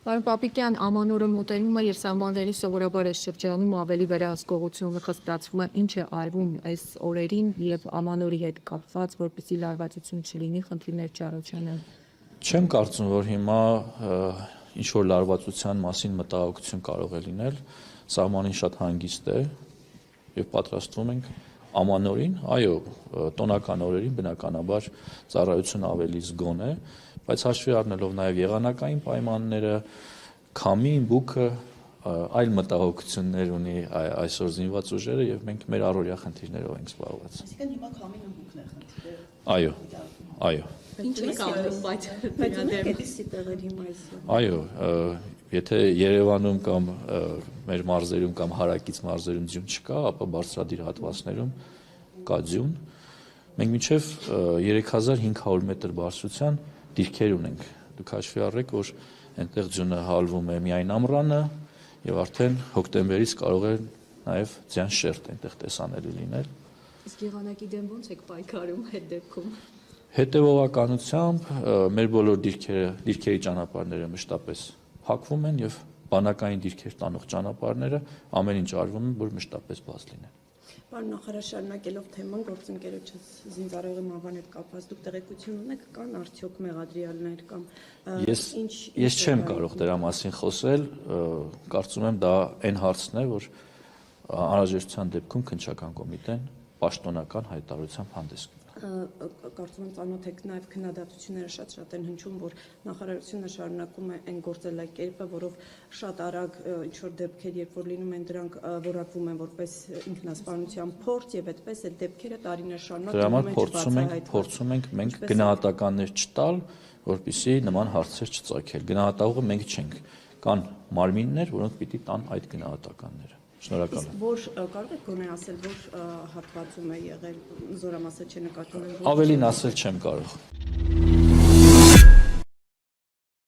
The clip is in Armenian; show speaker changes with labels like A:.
A: Պարոն Պապիկյան, ամանորը մոտենում է եւ սահմանների սովորաբար այս շրջանում ավելի վերահսկողությունը խստացվում է, ինչ է արվում այս օրերին եւ ամանորի հետ կապված, որպեսզի լարվածություն չլինի, խնդիրներ չառաջանան։
B: Չեմ կարծում, որ հիմա ինչ որ լարվածության մասին մտահոգություն կարող է լինել, սահմանին շատ հանգիստ է եւ պատրաստվում ենք ամանորին, այո, տոնական օրերին բնականաբար ծառայություն ավելի զգոն է, բայց հաշվի առնելով նաև եղանակային պայմանները, քամի, բուքը, այլ մտահոգություններ ունի այսօր զինված ուժերը եւ մենք մեր առօրյա խնդիրներով ենք զբաղված։
C: Այսինքն հիմա քամին ու բուքն է խնդիրը։
B: Այո, այո։
A: Ինչ է կապում, բայց
C: Այդպիսի տեղեր հիմա այսօր։
B: Այո, եթե Երևանում կամ մեր մարզերում կամ հարակից մարզերում ձյուն չկա, ապա բարձրադիր հատվածներում կա ձյուն։ Մենք մինչև 3500 մետր բարձրության դիրքեր ունենք։ Դուք հաշվի առեք, որ այնտեղ ձյունը հալվում է միայն ամռանը եւ արդեն հոկտեմբերից կարող է նաեւ ձյան շերտ այնտեղ տեսանելի լինել։
A: իսկ եղանակի դեմ ո՞նց եք պայքարում այդ դեպքում։
B: Հետևողականությամբ մեր բոլոր դիրքերի ճանապարհները մշտապես փակվում են եւ բանակային դիրքեր տանող ճանապարհները ամեն ինչ արվում է, որ մշտապես բաց լինեն։
C: Պարոն նախարար, շարունակելով թեման, գործընկերոջս զինծառայողի մահվան հետ կապված դուք տեղեկություն ունեք, կան արդյոք մեղադրյալներ կամ
B: Ես չեմ կարող դրա մասին խոսել, կարծում եմ դա այն հարցն է, որ անհրաժեշտության դեպքում քննչական կոմիտեն պաշտոնական հայտարարությամբ հանդես կգա։
C: Կարծում եմ ծանոթ եք նաև քննադատությունները շատ են հնչում, որ նախարարությունը շարունակում է այն գործելակերպը, որով շատ արագ ինչ-որ դեպքեր, երբ որ լինում են, դրանք որակվում են որպես ինքնասպանության փորձ եւ այդպես այդ դեպքերը տարիներ շարունակ
B: Դրա համար փորձում ենք մենք գնահատականներ չտալ, որպեսզի նման հարցեր չծագել։ Գնահատողը մենք չենք, կան մարմիններ, որոնք պիտի տան այդ գնահատականները։ Շնորհակալ եմ։
C: Որ կարող եք գոնե ասել, որ հատվածում է եղել զորամասը չնկատում են։
B: Ավելին ասել չեմ կարող։